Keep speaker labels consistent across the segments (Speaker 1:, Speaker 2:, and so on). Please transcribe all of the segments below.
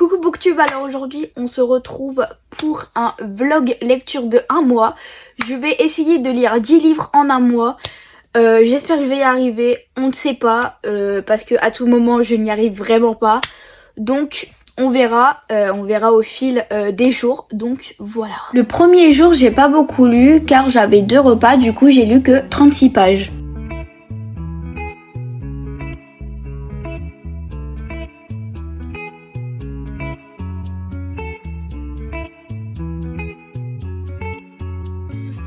Speaker 1: Coucou Booktube, alors aujourd'hui on se retrouve pour un vlog lecture de 1 mois. Je vais essayer de lire 10 livres en 1 mois. J'espère que je vais y arriver, on ne sait pas, parce que à tout moment je n'y arrive vraiment pas. Donc on verra au fil des jours, donc voilà. Le premier jour j'ai pas beaucoup lu car j'avais 2 repas, du coup j'ai lu que 36 pages.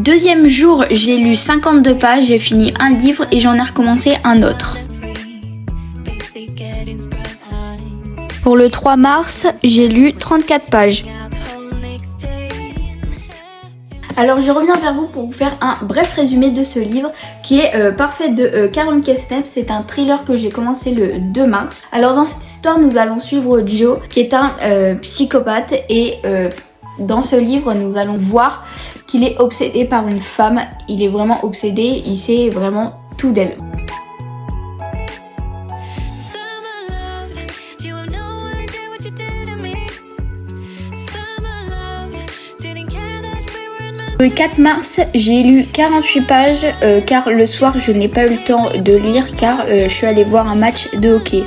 Speaker 1: Deuxième jour, j'ai lu 52 pages, j'ai fini un livre et j'en ai recommencé un autre. Pour le 3 mars, j'ai lu 34 pages. Alors je reviens vers vous pour vous faire un bref résumé de ce livre qui est Parfait de Karen Kestep. C'est un thriller que j'ai commencé le 2 mars. Alors dans cette histoire, nous allons suivre Joe qui est un psychopathe et dans ce livre, nous allons voir qu'il est obsédé par une femme. Il est vraiment obsédé, il sait vraiment tout d'elle. Le 4 mars, j'ai lu 48 pages car le soir, je n'ai pas eu le temps de lire car je suis allée voir un match de hockey.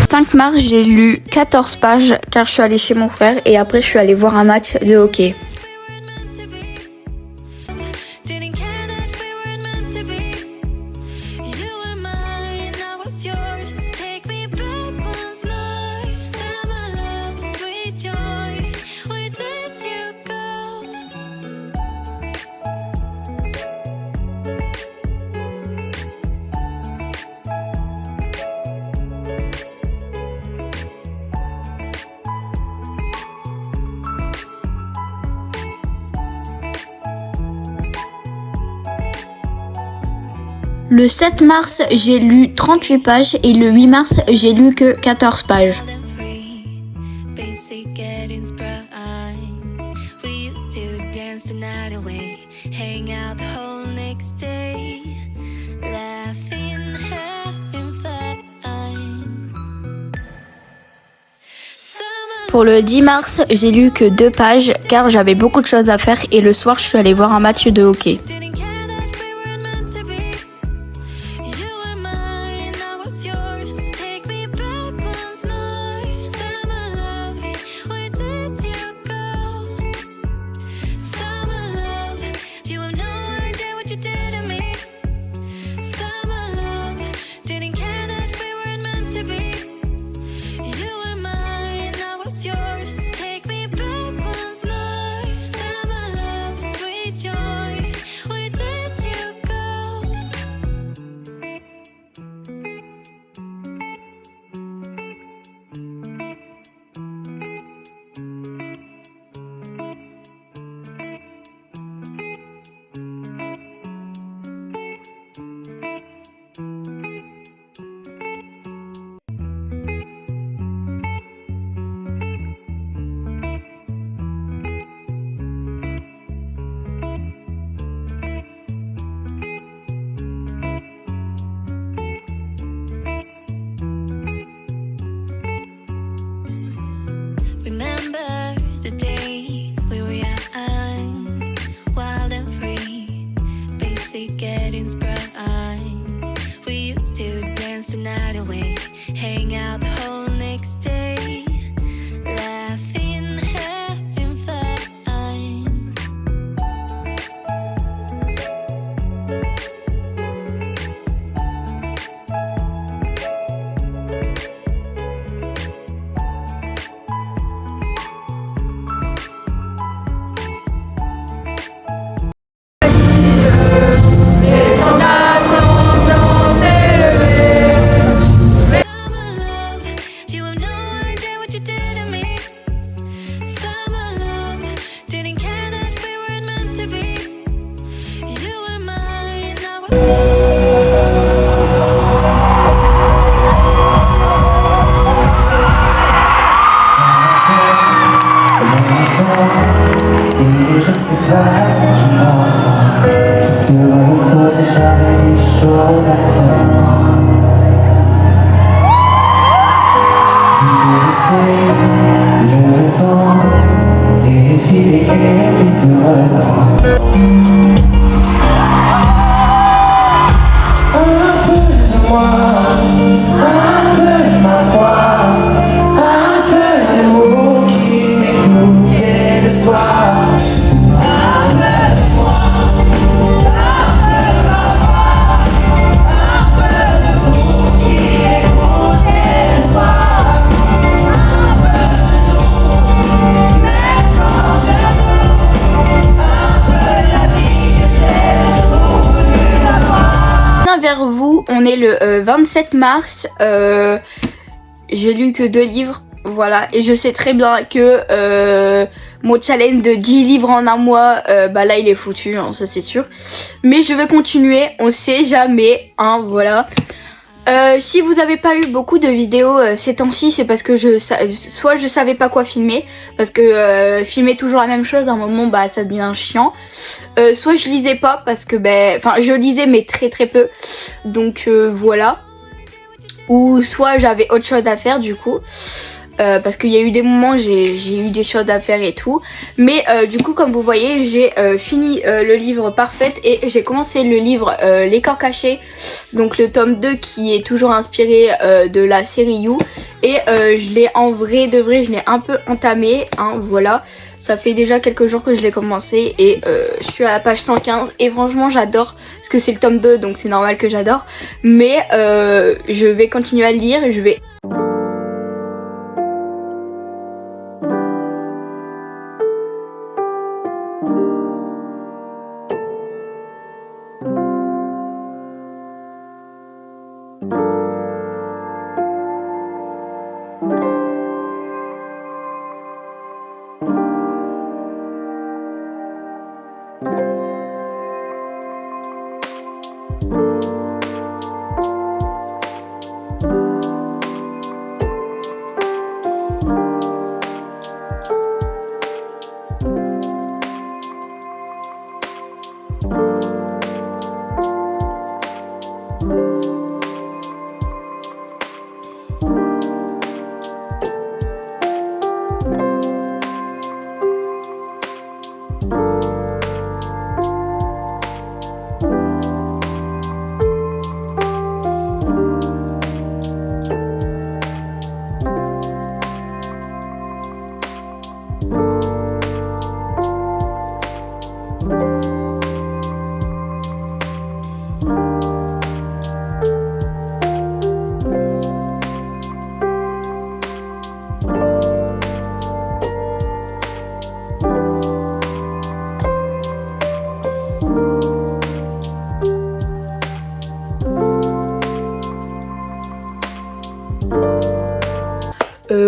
Speaker 1: Le 5 mars, j'ai lu 14 pages car je suis allée chez mon frère et après je suis allée voir un match de hockey. Le 7 mars, j'ai lu 38 pages et le 8 mars, j'ai lu que 14 pages. Pour le 10 mars, j'ai lu que 2 pages car j'avais beaucoup de choses à faire et le soir, je suis allée voir un match de hockey.
Speaker 2: je ne sais pas si tu m'entends. Qui te repose et jamais les choses après moi. Tu veux laisser le temps défiler et puis te reprendre. Un peu de moi, un peu de ma foi, un peu de mots qui m'écoutent et l'espoir. Un peu de moi, un peu de ma foi, un peu de mots qui m'écoutent et l'espoir. Un peu de nous, même quand je doute, un peu de la vie que j'ai toujours voulu avoir.
Speaker 1: Vers vous, on est le 27 mars, j'ai lu que 2 livres, voilà, et je sais très bien que mon challenge de 10 livres en un mois, bah là il est foutu, hein, ça c'est sûr, mais je vais continuer, on sait jamais, hein, voilà. Si vous avez pas eu beaucoup de vidéos ces temps-ci, c'est parce que soit je savais pas quoi filmer, parce que filmer toujours la même chose, à un moment bah ça devient chiant. Soit je lisais pas parce que enfin je lisais mais très très peu, donc voilà. Ou soit j'avais autre chose à faire du coup. Parce qu'il y a eu des moments j'ai eu des choses à faire et tout, mais du coup comme vous voyez j'ai fini le livre Parfaite et j'ai commencé le livre Les corps cachés, donc le tome 2 qui est toujours inspiré de la série You, et je l'ai en vrai de vrai, je l'ai un peu entamé, hein, voilà. Ça fait déjà quelques jours que je l'ai commencé et je suis à la page 115 et franchement j'adore, parce que c'est le tome 2 donc c'est normal que j'adore, mais je vais continuer à le lire, je vais...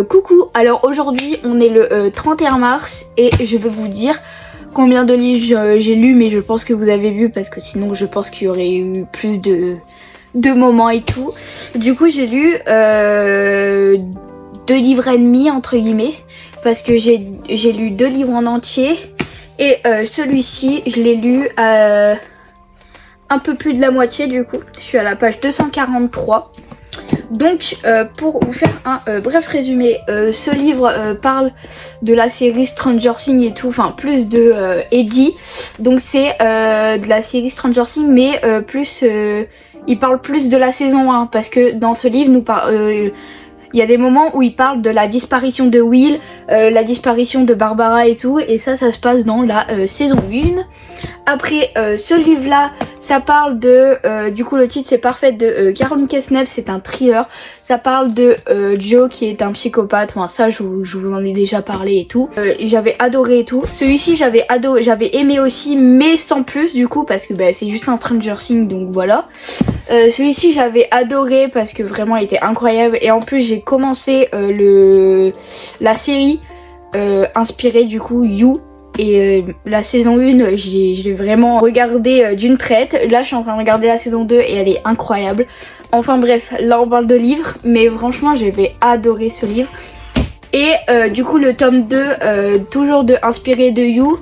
Speaker 1: Coucou, alors aujourd'hui on est le 31 mars et je vais vous dire combien de livres j'ai lu, mais je pense que vous avez vu parce que sinon je pense qu'il y aurait eu plus de moments et tout. Du coup j'ai lu 2 livres et demi entre guillemets, parce que j'ai lu 2 livres en entier et celui-ci je l'ai lu un peu plus de la moitié. Du coup je suis à la page 243. Donc pour vous faire un bref résumé, ce livre parle de la série Stranger Things et tout, enfin plus de Eddie. Donc c'est de la série Stranger Things, mais il parle plus de la saison 1, parce que dans ce livre il y a des moments où il parle de la disparition de Will, la disparition de Barbara et tout, et ça se passe dans la saison 1. Après ce livre là, ça parle de, du coup le titre c'est Parfaite de Caroline Kessneb, c'est un thriller. Ça parle de Joe qui est un psychopathe, enfin ça je vous en ai déjà parlé et tout. J'avais adoré et tout. Celui-ci j'avais aimé aussi, mais sans plus du coup, parce que c'est juste un Stranger Things, donc voilà. Celui-ci j'avais adoré parce que vraiment il était incroyable, et en plus j'ai commencé la série inspirée du coup You. Et la saison 1, j'ai vraiment regardé d'une traite. Là, je suis en train de regarder la saison 2 et elle est incroyable. Enfin bref, là on parle de livres, mais franchement, j'avais adoré ce livre. Et du coup, le tome 2, toujours inspiré de You,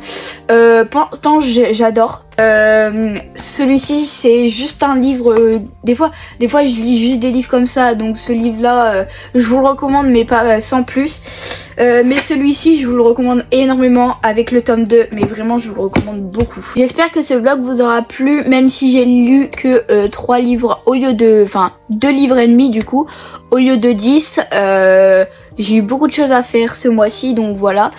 Speaker 1: Pour l'instant j'adore. Celui-ci c'est juste un livre, des fois je lis juste des livres comme ça, donc ce livre là je vous le recommande mais pas sans plus. Mais celui-ci je vous le recommande énormément avec le tome 2, mais vraiment je vous le recommande beaucoup. J'espère que ce vlog vous aura plu, même si j'ai lu que 3 livres au lieu de, enfin 2 livres et demi du coup, au lieu de 10. J'ai eu beaucoup de choses à faire ce mois-ci, donc voilà.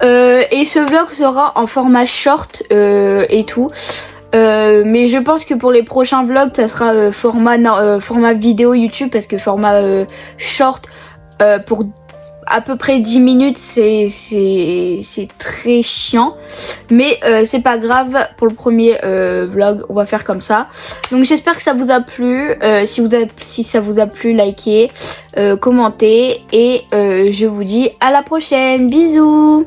Speaker 1: Et ce vlog sera en format short et tout. Mais je pense que pour les prochains vlogs ça sera format vidéo YouTube, parce que format short pour à peu près 10 minutes c'est très chiant, mais c'est pas grave. Pour le premier vlog on va faire comme ça. Donc j'espère que ça vous a plu. Si ça vous a plu, likez, commentez, et je vous dis à la prochaine. Bisous.